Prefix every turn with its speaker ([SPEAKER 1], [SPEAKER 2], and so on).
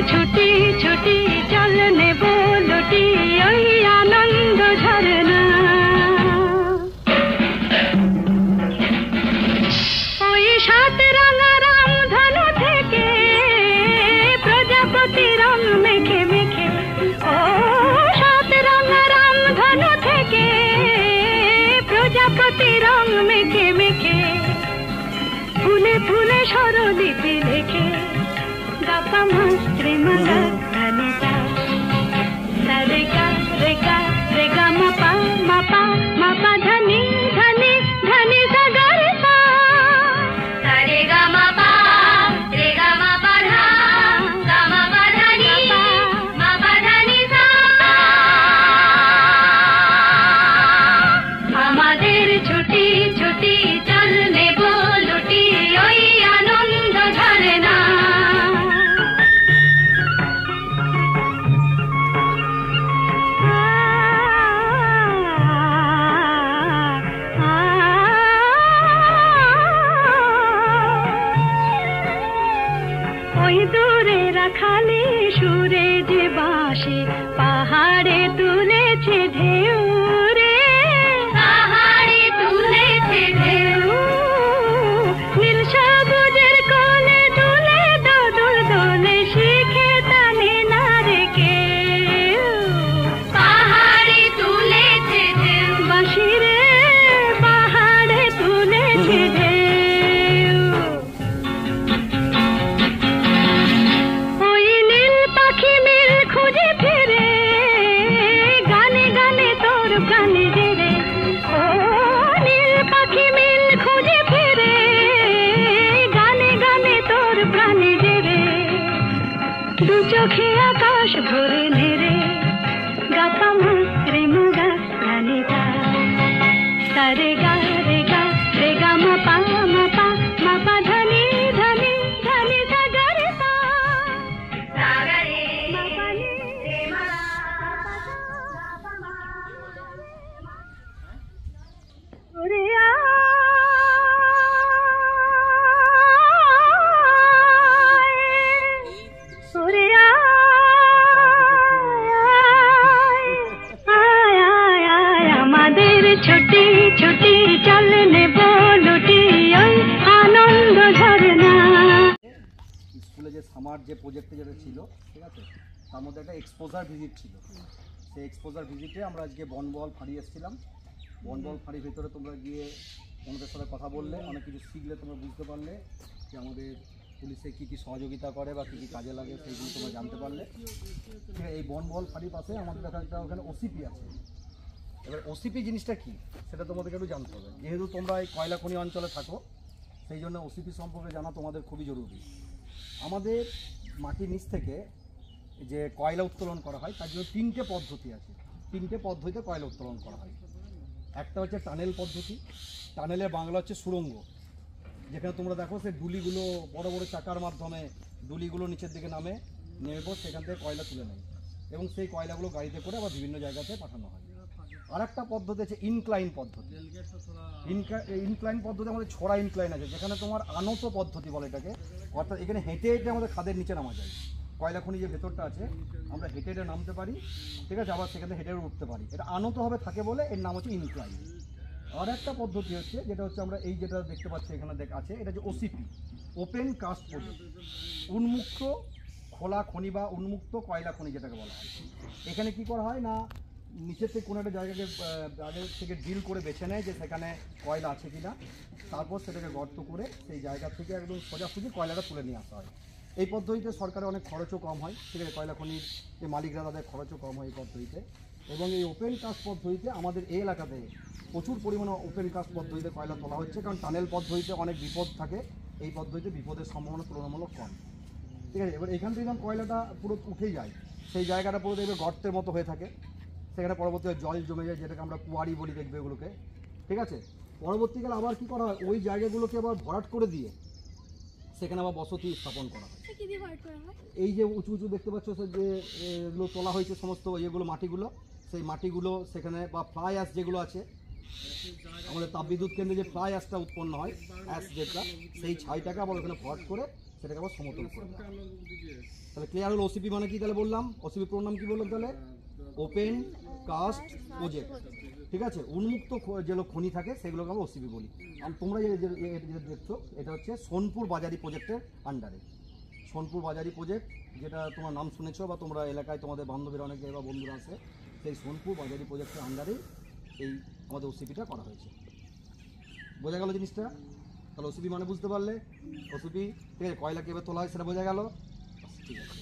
[SPEAKER 1] ছুটি ছুটি চল নেব লুটি ওই আনন্দ ঝরনা। ওই সাত রাঙা রামধনু থেকে প্রজাপতি রং মেখে মেখে, ও সাত রাঙা রামধনু থেকে প্রজাপতি রং মেখে মেখে, ফুলে ফুলে স্বরলিপি লেখে গাপা মাস্ত্রে মাগা ধানে সা রে গা রে গা রে গা মাপা মাপা মাপা ধানি ধানি ধানি সা গা রে সা রে গা মাপা রে গা মাপা ধা গা মাপা ধানি মাপা ধানি সা। আমাদের ছুটি ছুটি চল নেব লুটি ওই আনন্দ ঝরনা। ওই দূরে রাখালি সুরে যে বাঁশি পাহাড়ে তুলেছে ঢেউ রে, পাহাড়ে তুলেছে ঢেউ, নীল সবুজের কোলে দুলে দোদুল দোলে শিখে টানে না রে কেউ, পাহাড়ে তুলেছে ঢেউ বাঁশি রে, পাহাড়ে তুলেছে ঢেউ। ওই নীল পাখি মিল খুঁজে ফিরে গানে গানে তোর প্রাণে জেরে, ও নীল পাখি মিল খুঁজে ফিরে গানে গানে তোর প্রাণে জেরে, দু চোখে আকাশ ভরে নেড়ে গাপা মাস্ত্রে মুগা ধানে সা রে গা রে গা রে গা মাপা মাপা মাপা ধানি ধানি ধানি সা গা রে সা রে মাপা নি রে মা মাপা মা। ওরে আয় ওরে আমাদের ছুটি ছুটি চল নেব লুটি ওই আনন্দ ঝরনা।
[SPEAKER 2] স্কুলে যে সামার যে প্রজেক্টে যেটা ছিল, ঠিক আছে, তার মধ্যে একটা এক্সপোজার ভিজিট ছিল। সেই এক্সপোজার ভিজিটে আমরা আজকে বনবল ফাঁড়ি এসেছিলাম। বনবল ফাঁড়ির ভিতরে তোমরা গিয়ে আমাদের সাথে কথা বললে, অনেক কিছু শিখলে, তোমরা বুঝতে পারলে যে আমাদের পুলিশে কী কী সহযোগিতা করে বা কী কী কাজে লাগে সেইগুলো তোমরা জানতে পারলে। ঠিক আছে, এই বনবল ফাঁড়ির পাশে আমাদের একটা ওখানে ওসিপি আছে। এবার ওসিপি জিনিসটা কী সেটা তোমাদেরকে একটু জানতে হবে। যেহেতু তোমরা এই কয়লা খনি অঞ্চলে থাকো, সেই জন্য ওসিপি সম্পর্কে জানা তোমাদের খুবই জরুরি। আমাদের মাটির নিচ থেকে যে কয়লা উত্তোলন করা হয় তার জন্য তিনটে পদ্ধতি আছে। তিনটে পদ্ধতিতে কয়লা উত্তোলন করা হয়। একটা হচ্ছে টানেল পদ্ধতি। টানেলের বাংলা হচ্ছে সুড়ঙ্গ, যেখানে তোমরা দেখো সেই ডুলিগুলো বড় বড় চাকার মাধ্যমে ডুলিগুলো নিচের দিকে নামে, নেমে পর সেখান থেকে কয়লা তুলে নেয় এবং সেই কয়লাগুলো গাড়িতে করে আবার বিভিন্ন জায়গাতে পাঠানো হয়। আর একটা পদ্ধতি আছে ইনক্লাইন পদ্ধতি। ইনক্লাইন পদ্ধতি আমাদের ছড়া ইনক্লাইন আছে, যেখানে তোমার আনত পদ্ধতি বলে এটাকে, অর্থাৎ এখানে হেঁটে হেঁটে আমাদের খাদের নিচে নামা যায়। কয়লা খনি যে ভেতরটা আছে আমরা হেঁটে হেঁটে নামতে পারি, ঠিক আছে, আবার সেখানে হেঁটে উঠতে পারি। এটা আনতভাবে থাকে বলে এর নাম হচ্ছে ইনক্লাইন। আর একটা পদ্ধতি হচ্ছে যেটা হচ্ছে আমরা এই যেটা দেখতে পাচ্ছি এখানে আছে, এটা হচ্ছে ওসিপি, ওপেন কাস্ট পদ্ধতি। উন্মুক্ত খোলা খনি বা উন্মুক্ত কয়লা খনি যেটাকে বলা হয়। এখানে কি করা হয় না, নিচের থেকে কোনো একটা জায়গাকে আগে থেকে ড্রিল করে বেছে নেয় যে সেখানে কয়লা আছে কিনা, তারপর সেটাকে গর্ত করে সেই জায়গা থেকে একদম সোজাসুজি কয়লাটা তুলে নিয়ে আসা হয়। এই পদ্ধতিতে সরকারের অনেক খরচও কম হয়, ঠিক আছে, কয়লা খনির যে মালিকরা তাদের খরচও কম হয় এই পদ্ধতিতে। এবং এই ওপেন কাস্ট পদ্ধতিতে আমাদের এই এলাকাতে প্রচুর পরিমাণে ওপেন কাস্ট পদ্ধতিতে কয়লা তোলা হচ্ছে, কারণ টানেল পদ্ধতিতে অনেক বিপদ থাকে, এই পদ্ধতিতে বিপদের সম্ভাবনা তুলনামূলক কম, ঠিক আছে। এবার এখান থেকে যখন কয়লাটা পুরো উঠে যায়, সেই জায়গাটা পুরো দেখবে গর্তের মতো হয়ে থাকে, সেখানে পরবর্তীতে জল জমে যায়, যেটাকে আমরা কুয়ারি বলি, দেখবে এগুলোকে, ঠিক আছে। পরবর্তীকালে আবার কি করা হয়, ওই জায়গাগুলোকে আবার ভরাট করে দিয়ে সেখানে আবার বসতি স্থাপন করা হয়। এই যে উঁচু উঁচু দেখতে পাচ্ছ যে এগুলো তোলা হয়েছে সমস্ত ইয়েগুলো, মাটিগুলো, সেই মাটিগুলো সেখানে বা ফ্লাই অ্যাশ যেগুলো আছে আমাদের তাপবিদ্যুৎ কেন্দ্রে যে ফ্লাই অ্যাশটা উৎপন্ন হয়, অ্যাশ যেটা, সেই ছাইটাকে আবার ওখানে ভরাট করে সেটাকে আবার সমতল করে দেওয়া। তাহলে ক্লিয়ার হলো ওসিপি মানে কি তাহলে বললাম, ওসিপি পুরো নাম কি বললাম তাহলে, ওপেন কাস্ট প্রজেক্ট, ঠিক আছে। উন্মুক্ত যেগুলো খনি থাকে সেগুলোকে আমরা ওসিপি বলি। তোমরা যে যেটা দেখছো এটা হচ্ছে সোনপুর বাজারি প্রজেক্টের আন্ডারে। সোনপুর বাজারি প্রজেক্ট যেটা তোমার নাম শুনেছো বা তোমরা এলাকায় তোমাদের বান্ধবীরা অনেকে বা বন্ধুরা আছে, সেই সোনপুর বাজারি প্রজেক্টের আন্ডারে এই আমাদের ওসিপিটা করা হয়েছে। বোঝা গেল জিনিসটা? তাহলে ওসিপি মানে বুঝতে পারলে, ওসিপি ঠিক আছে, কয়লা কীভাবে তোলা হয় সেটা বোঝা গেল, ঠিক আছে।